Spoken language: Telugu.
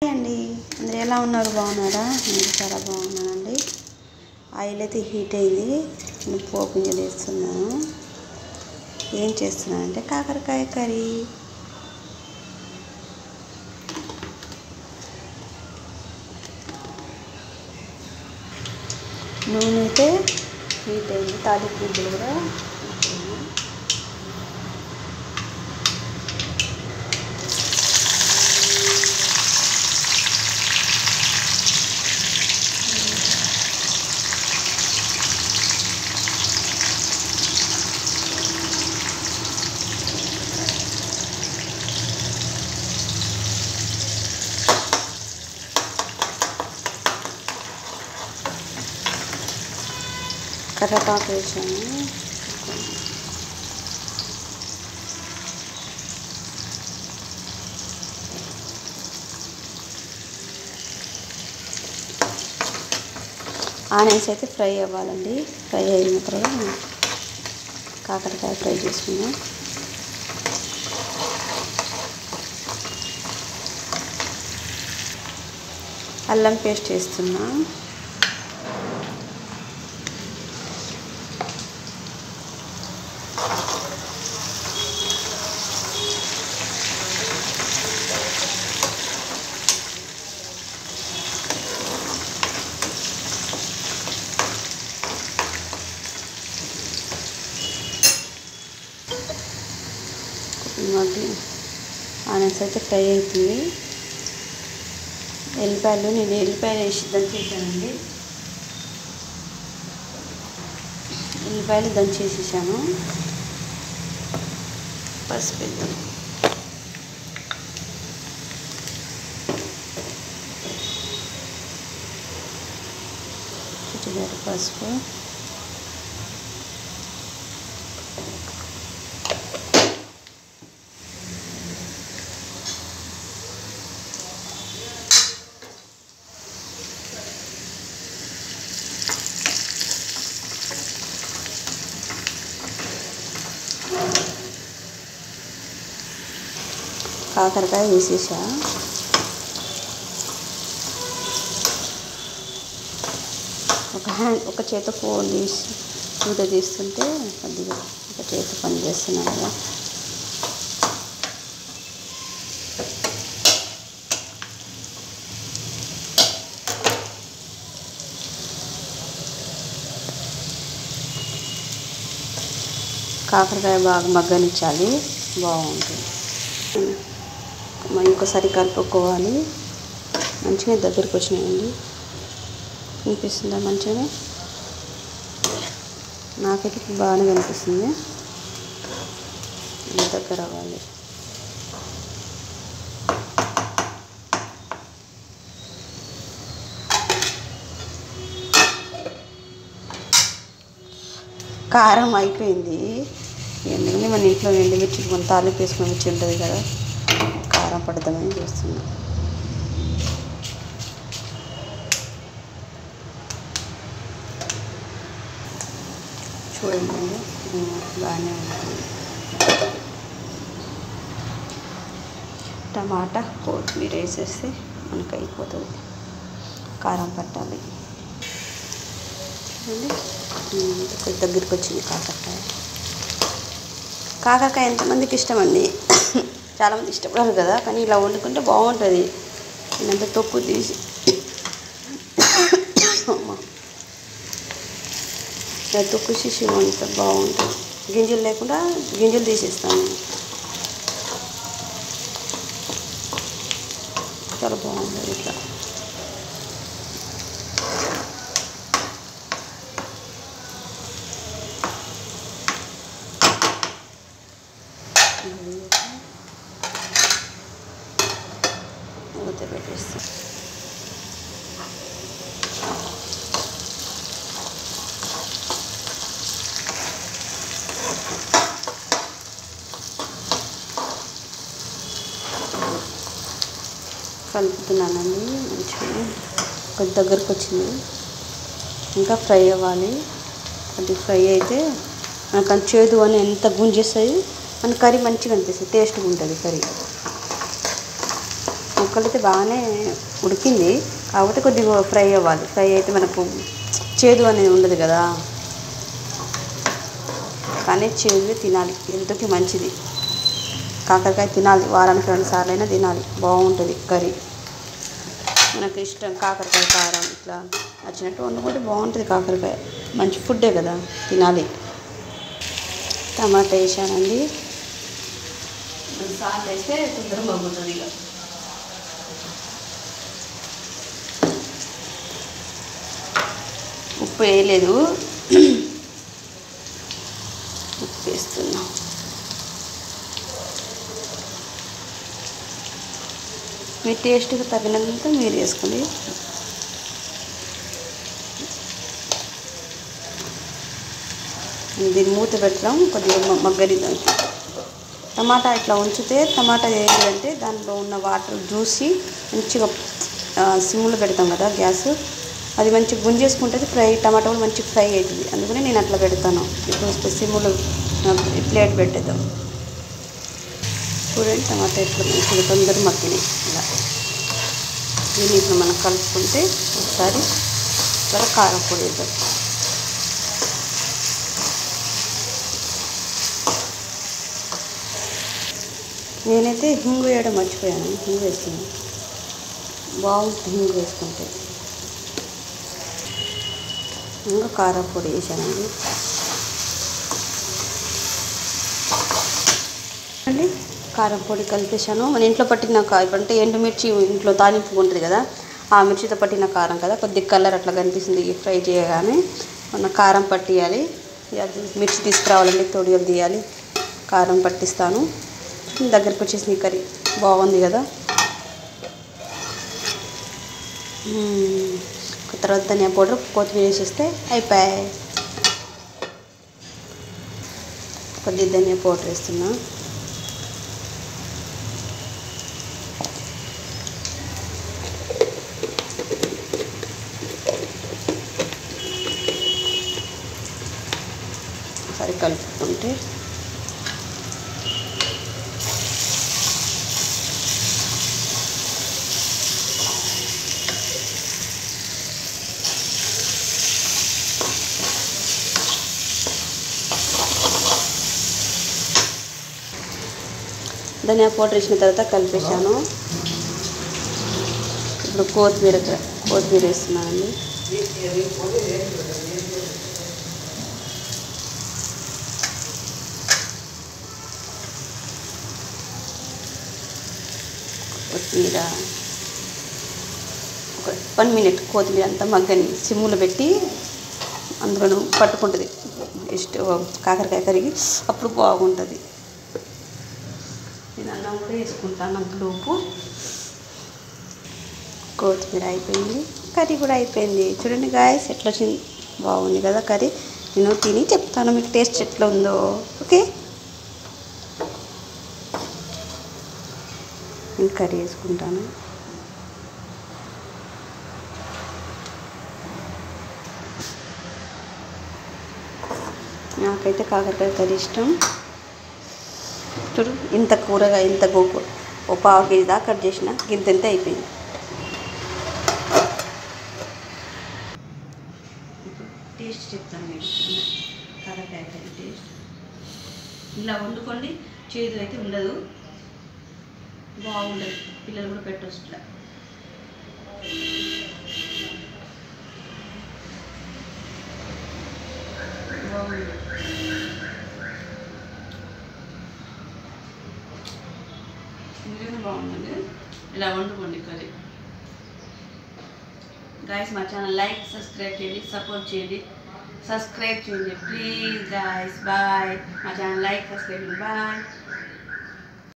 హాయ్ అండి, అందరూ ఎలా ఉన్నారు? బాగున్నారా? నేను చాలా బాగున్నానండి. ఆయిల్ అయితే హీట్ అయింది. నేను పోపు గింజలు వేస్తున్నాను. ఏం చేస్తున్నానంటే కాకరకాయ కర్రీ. నూనె అయితే హీట్ అయింది. తాలింపు గింజలు కూడా కరివేపాకు వేసాను. ఆనియన్స్ అయితే ఫ్రై అవ్వాలండి. ఫ్రై అయిన తర్వాత కాకరకాయ ఫ్రై చేసుకుందాం. అల్లం పేస్ట్ వేస్తున్నా. ఆనియన్స్ అయితే ఫ్రై అవుతుంది. నేను ఎల్లిపాయలు వేసి దంచేసానండి. ఎల్లిపాయలు దంచేసేసాను. పసుపు వేద్దాం. చిటికెడు పసుపు, కాకరకాయ వేసేసా. ఒక చేత ఫోన్ తీసి మూత తీస్తుంటే కొద్దిగా ఒక చేత పని చేస్తున్నాను కదా. కాకరకాయ బాగా మగ్గనిచ్చాలి, బాగుంటుంది. ఇంకోసారి కలుపుకోవాలి. మంచిగా దగ్గరికి వచ్చినాయండి. కనిపిస్తుందా? మంచిగా నాకైతే బాగానే కనిపిస్తుంది. దగ్గర అవ్వాలి. కారం అయిపోయింది. ఎందుకంటే మన ఇంట్లో ఎండుమిర్చి మన తాలింపు వేసుకుని మిర్చి ఉంటుంది కదా, కారం పడతామని చేస్తున్నాం. చూడండి, బాగానే ఉంటుంది. టమాటా కొత్తిమీర వేసేస్తే మనకు అయిపోతుంది. కారం పట్టాలి. చూడండి, కొంచెం దగ్గరికి వచ్చింది కాకరకాయ ఎంతమందికి ఇష్టం అండి? చాలామంది ఇష్టపడరు కదా, కానీ ఇలా వండుకుంటే బాగుంటుంది. నేనంతా తొక్కు తీసి తొక్కు తీసి వండుతా, బాగుంటుంది. గింజలు లేకుండా గింజలు తీసేస్తాను నేను. చాలా బాగుంటుంది ఇట్లా. మూత పెట్టేస్తాం. కలుపుతున్నానండి. మంచిగా కొంచెం దగ్గరకు వచ్చింది. ఇంకా ఫ్రై అవ్వాలి. అది ఫ్రై అయితే మనకు చేదు అని ఎంత గుంజేస్తుంది, మన కర్రీ మంచిగా అనిపిస్తుంది, టేస్ట్గా ఉంటుంది కర్రీ. ముక్కలు అయితే బాగానే ఉడికింది, కాకపోతే కొద్దిగా ఫ్రై అవ్వాలి. ఫ్రై అయితే మనకు చేదు అనేది ఉండదు కదా, కానీ చేదు తినాలి, హెల్త్కి మంచిది. కాకరకాయ తినాలి, వారానికి 2 సార్లు అయినా తినాలి, బాగుంటుంది కర్రీ. మనకు ఇష్టం కాకరకాయ కారం ఇట్లా నచ్చినట్టు వండుకుంటే బాగుంటుంది. కాకరకాయ మంచి ఫుడ్డే కదా, తినాలి. టమాటా వేసానండి, 2 సార్లు వేస్తే తొందరగా మగ్గుతుంది. ఇక ఉప్పు వేయలేదు, ఉప్పు వేస్తున్నా. మీ టేస్ట్కి తగినంత మీరు వేసుకోండి. దీన్ని మూత పెడతాం, కొద్దిగా మగ్గనిద్దాం. టమాటా ఇట్లా ఉంచితే టమాటా ఏంటంటే దానిలో ఉన్న వాటర్ చూసి మంచిగా సిమ్లో పెడతాం కదా గ్యాస్, అది మంచిగా గుంజేసుకుంటుంది. టమాటా కూడా మంచిగా ఫ్రై అవుతుంది. అందుకని నేను అట్లా పెడతాను. ఇప్పుడు సిమ్లో ప్లేట్ పెట్టేద్దాం. చూడండి టమాటా ఇట్లా మంచిగా తొందరగా మగ్గినాయి. ఇలా దీన్ని ఇప్పుడు మనం కలుపుకుంటే ఒకసారి త్వరగా కారం పొడి వేద్దాం. నేనైతే హింగు వేయడం మర్చిపోయాను, హింగు వేస్తున్నాను, బాగుంటుంది హింగు వేసుకుంటే. ఇంకా కారం పొడి వేసానండి. అండి కారం పొడి కలిపేసాను. మన ఇంట్లో పట్టిన అంటే ఎండుమిర్చి ఇంట్లో తాలింపు ఉంటుంది కదా, ఆ మిర్చితో పట్టిన కారం కదా, కొద్దిగా కలర్ అట్లా కనిపిస్తుంది. ఫ్రై చేయగానే మన కారం పట్టియాలి. మిర్చి తీసుకురావాలండి, తొడియలు తీయాలి, కారం పట్టిస్తాను. దగ్గరకు వచ్చేసి కర్రీ బాగుంది కదా. తర్వాత ధనియా పౌడర్, కొత్తిమీర వేసేస్తే అయిపోయాయి. కొద్దిగా ధనియా పౌడర్ వేస్తున్నా. ఒకసారి కలుపుకుంటే ధనియా పౌడర్ వేసిన తర్వాత కలిపేసాను. ఇప్పుడు కొత్తిమీర వేస్తున్నానండి. కొత్తిమీర ఒక 1 మినిట్ కొత్తిమీర అంతా మగ్గని సిమ్లో పెట్టి అందులో పట్టుకుంటుంది కాకరకాయ కరిగి, అప్పుడు బాగుంటుంది. నేను అన్నం కూడా వేసుకుంటాను అందులోపు. కొత్తిమీర అయిపోయింది, కర్రీ కూడా అయిపోయింది. చూడండి గాయస్ ఎట్లా వచ్చింది, బాగుంది కదా కర్రీ. నేను తిని చెప్తాను మీకు టేస్ట్ ఎట్లా ఉందో. ఓకే, నేను కర్రీ వేసుకుంటాను. నాకైతే కాకరకాయ కర్రీ ఇష్టం. చూడు ఇంత కూరగా ఇంత గోకు ఓ 1/2 కేజీ దాకా కట్ చేసిన, ఇంత అయిపోయింది. టేస్ట్ చెప్తాను మీకు కాకరకాయ కర్రీ టేస్ట్. ఇలా వండుకోండి, చేదు అయితే ఉండదు, బాగుండదు. పిల్లలు కూడా పెట్టవచ్చు ఇట్లా. బాగుంది. నిజంగా బాగుంటుంది. ఇలా వండుకోండి కర్రీ. గాయస్ మా ఛానల్ లైక్ సబ్స్క్రైబ్ చేయండి, సపోర్ట్ చేయండి, సబ్స్క్రైబ్ చేయండి ప్లీజ్ గాయస్. బాయ్. మా ఛానల్ లైక్ సబ్స్క్రైబ్ చేయండి. బాయ్.